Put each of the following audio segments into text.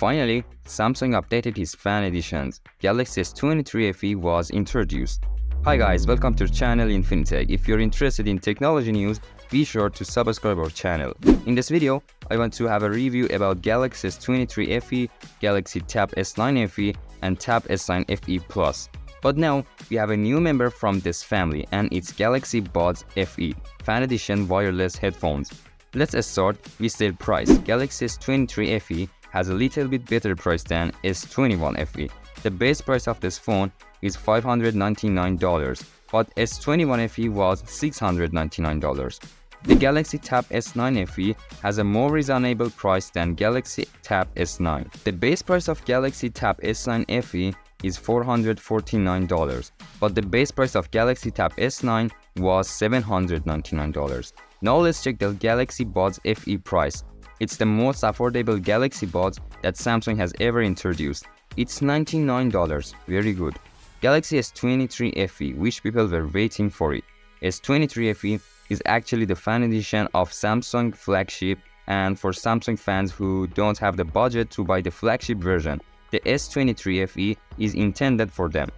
Finally, Samsung updated his fan editions. Galaxy S23fe was introduced. Hi guys, welcome to our channel infiniTech. If you're interested in technology news, be sure to subscribe our channel. In this video, I want to have a review about Galaxy S23fe, Galaxy Tab S9 FE, and Tab S9 FE Plus. But now, we have a new member from this family, and it's Galaxy Buds FE, Fan Edition wireless headphones. Let's start with their price. Galaxy S23fe has a little bit better price than S21fe. The base price of this phone is $599, but S21fe was $699. The Galaxy Tab S9 FE has a more reasonable price than Galaxy Tab S9. The base price of Galaxy Tab S9 FE is $449, but the base price of Galaxy Tab S9 was $799. Now let's check the Galaxy Buds FE price. It's the most affordable Galaxy Buds that Samsung has ever introduced. It's $99, very good. Galaxy S23fe, which people were waiting for it. S23fe is actually the fan edition of Samsung flagship, and for Samsung fans who don't have the budget to buy the flagship version, the S23fe is intended for them.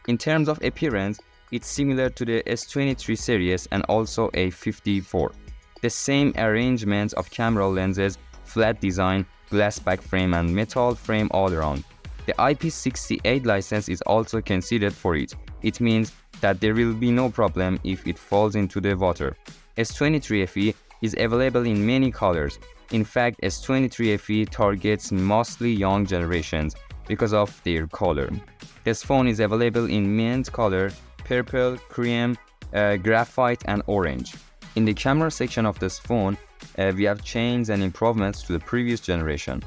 In terms of appearance, it's similar to the S23 series and also a 54. The same arrangement of camera lenses, flat design, glass back frame and metal frame all around. The IP68 license is also considered for it. It means that there will be no problem if it falls into the water. S23fe is available in many colors. In fact, S23fe targets mostly young generations because of their color. This phone is available in mint color, purple, cream, graphite and orange. In the camera section of this phone, we have changes and improvements to the previous generation.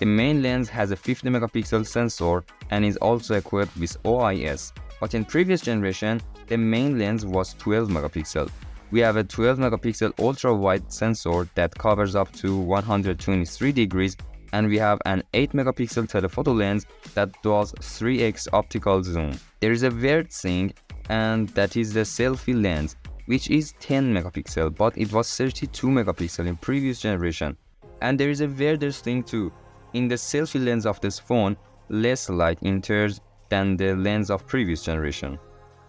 The main lens has a 50 megapixel sensor and is also equipped with OIS, but in previous generation, the main lens was 12 megapixel. We have a 12 megapixel ultra-wide sensor that covers up to 123 degrees, and we have an 8 megapixel telephoto lens that does 3x optical zoom. There is a weird thing, and that is the selfie lens, which is 10 megapixel, but it was 32 megapixel in previous generation. And there is a weirder thing too. In the selfie lens of this phone, less light enters than the lens of previous generation.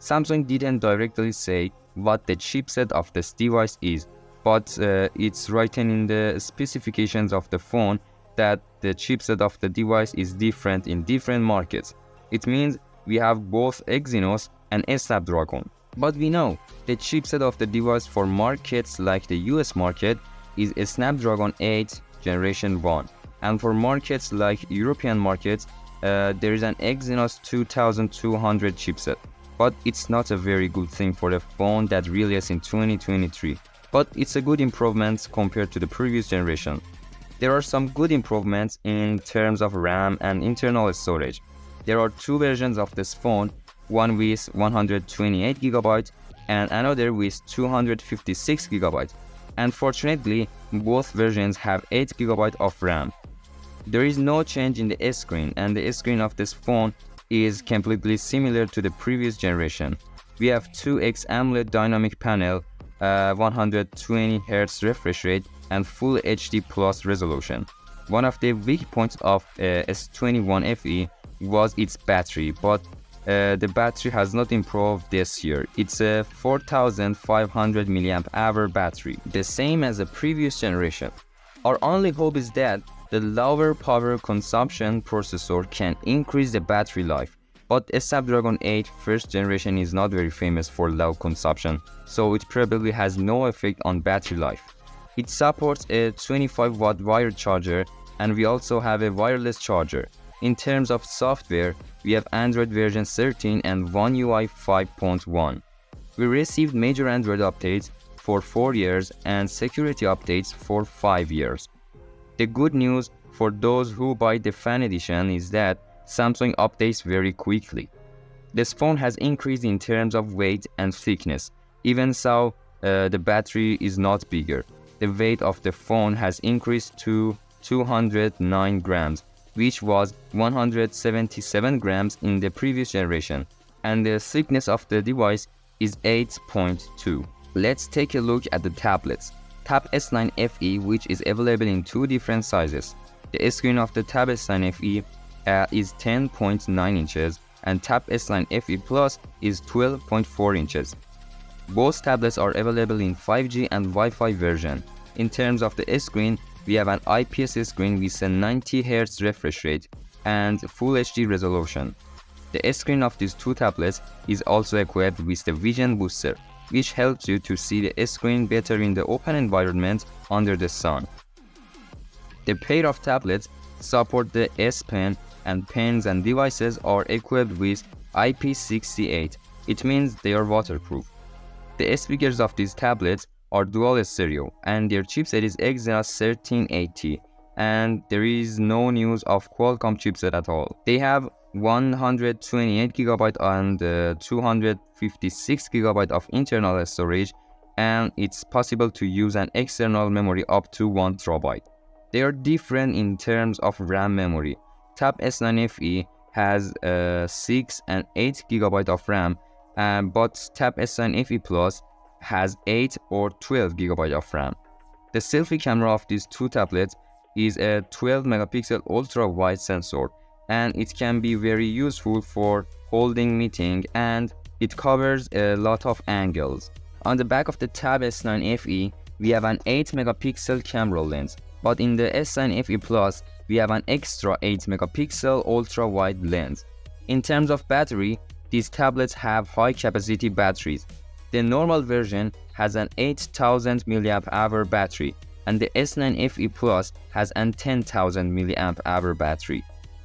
Samsung didn't directly say what the chipset of this device is, but it's written in the specifications of the phone that the chipset of the device is different in different markets. It means we have both Exynos and Snapdragon. But we know the chipset of the device for markets like the US market is a Snapdragon 8 Generation 1. And for markets like European markets, there is an Exynos 2200 chipset. But it's not a very good thing for a phone that released in 2023. But it's a good improvement compared to the previous generation. There are some good improvements in terms of RAM and internal storage. There are two versions of this phone, one with 128 GB and another with 256 GB. Unfortunately, both versions have 8 GB of RAM. There is no change in the S-screen, and the S-screen of this phone is completely similar to the previous generation. We have 2x AMOLED dynamic panel, 120 Hz refresh rate, and Full HD Plus resolution. One of the weak points of S21fe was its battery, but the battery has not improved this year. It's a 4500 mAh battery, the same as the previous generation. Our only hope is that the lower power consumption processor can increase the battery life, but a Snapdragon 8 first generation is not very famous for low consumption, so it probably has no effect on battery life. It supports a 25-watt wired charger, and we also have a wireless charger. In terms of software, we have Android version 13 and One UI 5.1. We received major Android updates for 4 years and security updates for 5 years. The good news for those who buy the fan edition is that Samsung updates very quickly. This phone has increased in terms of weight and thickness. Even so, the battery is not bigger. The weight of the phone has increased to 209 grams, which was 177 grams in the previous generation, and the thickness of the device is 8.2. Let's take a look at the tablets. Tab S9 FE, which is available in two different sizes. The screen of the Tab S23fe is 10.9 inches and Tab S23fe Plus is 12.4 inches. Both tablets are available in 5G and Wi-Fi version. In terms of the screen, we have an IPS screen with a 90Hz refresh rate and Full HD resolution. The screen of these two tablets is also equipped with the Vision Booster, which helps you to see the screen better in the open environment under the sun. The pair of tablets support the S Pen, and pens and devices are equipped with IP68. It means they are waterproof. The speakers of these tablets are dual stereo and their chipset is Exynos 1380, and there is no news of Qualcomm chipset at all. They have 128GB and 256GB of internal storage, and it's possible to use an external memory up to 1TB. They are different in terms of RAM memory. Tab S23fe has 6 and 8GB of RAM, but Tab S23fe Plus has 8 or 12GB of RAM. The selfie camera of these two tablets is a 12-megapixel ultra-wide sensor, and it can be very useful for holding meeting, and it covers a lot of angles. On the back of the Tab S23fe, we have an 8-megapixel camera lens, but in the S23fe Plus, we have an extra 8-megapixel ultra-wide lens. In terms of battery, these tablets have high-capacity batteries. The normal version has an 8000 mAh battery, and the S23fe Plus has an 10,000 mAh battery.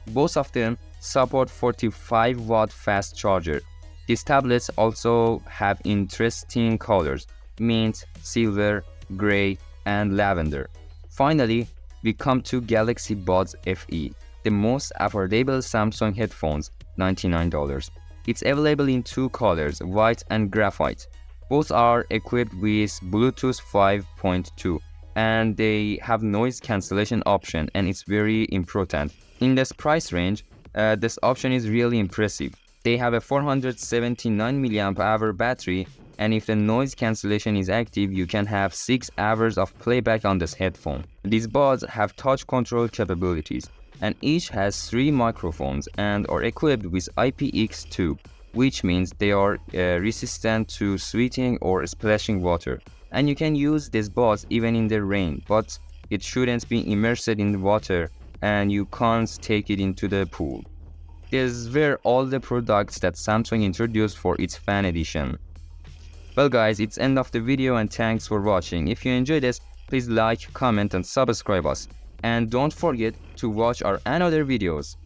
Both of them support 45-watt fast charger. These tablets also have interesting colors: mint, silver, gray, and lavender. Finally, we come to Galaxy Buds FE, the most affordable Samsung headphones, $99. It's available in two colors, white and graphite. Both are equipped with Bluetooth 5.2, and they have noise cancellation option, and it's very important. In this price range, this option is really impressive. They have a 479 mAh battery, and if the noise cancellation is active, you can have 6 hours of playback on this headphone. These buds have touch control capabilities, and each has 3 microphones and are equipped with IPX2, which means they are resistant to sweating or splashing water. And you can use these buds even in the rain, but it shouldn't be immersed in the water and you can't take it into the pool. These were all the products that Samsung introduced for its Fan Edition. Well guys, it's end of the video and thanks for watching. If you enjoyed this, please like, comment and subscribe us. And don't forget to watch our another videos.